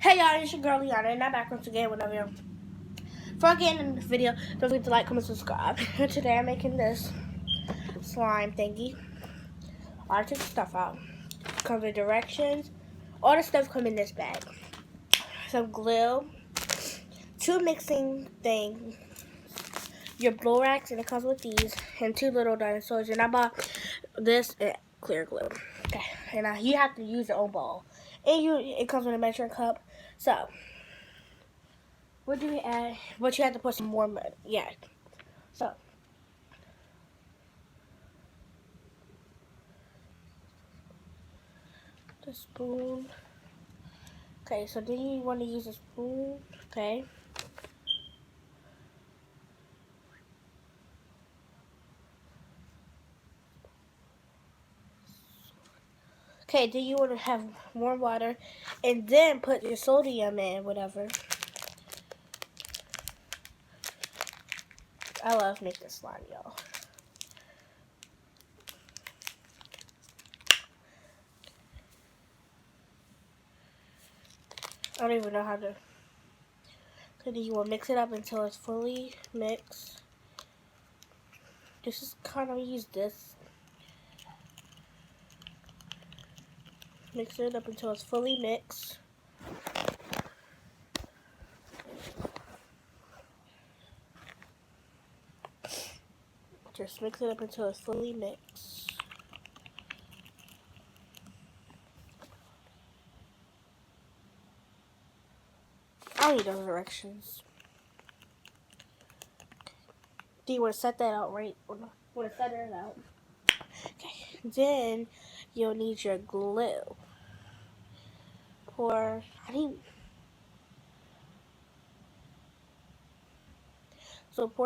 Hey y'all, it's your girl Liana, and I'm back once again with another video. Before getting in this video, don't forget to like, comment, subscribe. Today I'm making this slime thingy. I took the stuff out. Comes with directions. All the stuff come in this bag. Some glue, 2 mixing things, your blow racks, and it comes with these, and 2 little dinosaurs. And I bought this clear glue. Okay, and you have to use your own ball. And it comes with a measuring cup. So. What do we add? But you have to put some more mud. Yeah. So. The spoon. Okay, so then you want to use a spoon. Okay. Okay, then you want to have warm water. And then put your sodium in, whatever. I love making slime, y'all. I don't even know how to. So then you will mix it up until it's fully mixed. Just kind of use this. Mix it up until it's fully mixed. Just mix it up until it's fully mixed. I don't need those directions. Do you want to set that out right? Or not? Want to set it out? Okay. Then you'll need your glue. Pour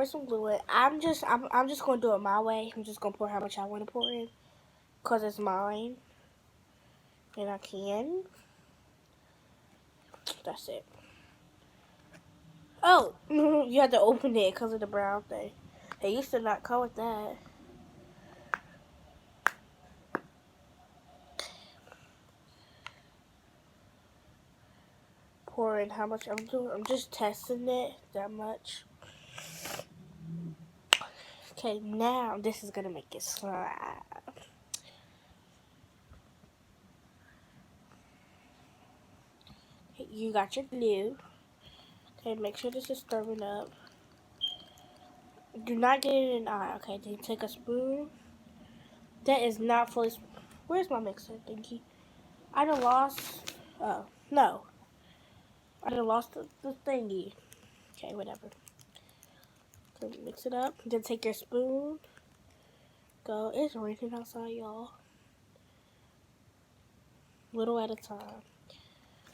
some glue in. I'm just gonna do it my way. I'm just gonna pour how much I want to pour in, cause it's mine, and I can. That's it. Oh, you have to open it because of the brown thing. It used to not come with that. Pour in how much I'm doing. I'm just testing it that much. Okay, now this is gonna make it slime. Okay, you got your glue. Okay, make sure this is stirring up. Do not get it in an eye. Okay, then take a spoon. That is not fully. Where's my mixer thingy? I done lost. Oh, no. I done lost the thingy. Okay, whatever. So mix it up. Then take your spoon. Go. It's raining outside, y'all. Little at a time.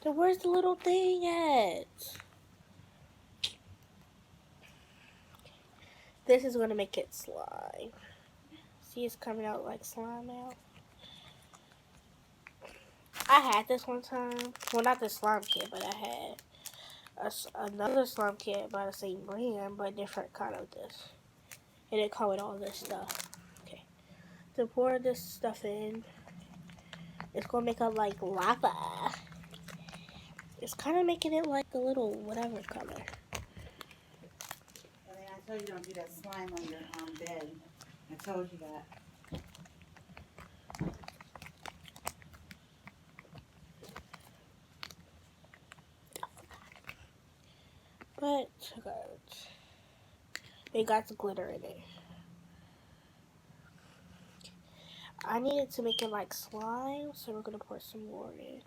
Then where's the little thing at? This is going to make it slime. See, it's coming out like slime now. I had this one time. Well, not this slime kit, but I had another slime kit by the same brand, but different kind of this. And it come with all this stuff. Okay. To pour this stuff in, it's going to make it like lava. It's kind of making it like a little whatever color. I told you don't do that slime on your bed. I told you that. But it got the glitter in it. I needed to make it like slime, so we're going to pour some more in.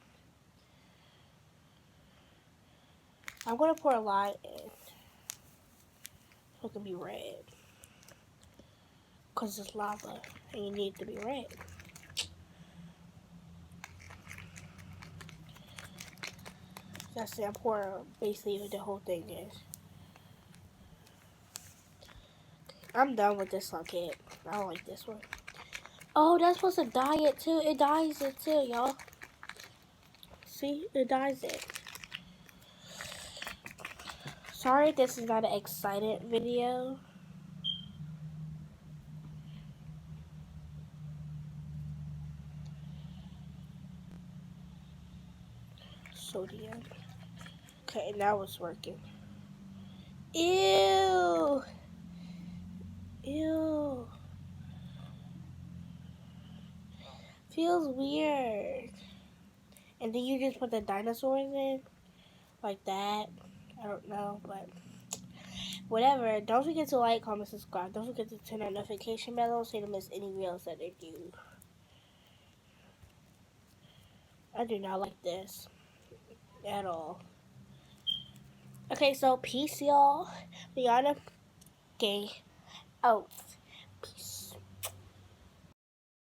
I'm going to pour a lot in. So it can be red. Because it's lava, and you need it to be red. That's it. I pour basically the whole thing in. I'm done with this slime kit. I don't like this one. Oh, that's supposed to dye it too. It dyes it too, y'all. See? It dyes it. Sorry this is not an excited video. Sodium. Okay, now it's working. Ew. Ew. Feels weird. And then you just put the dinosaurs in? Like that? I don't know, but whatever. Don't forget to like, comment, subscribe. Don't forget to turn on notification bell so you don't miss any reels that I do. I do not like this at all. Okay, so peace, y'all. Rihanna, gay out.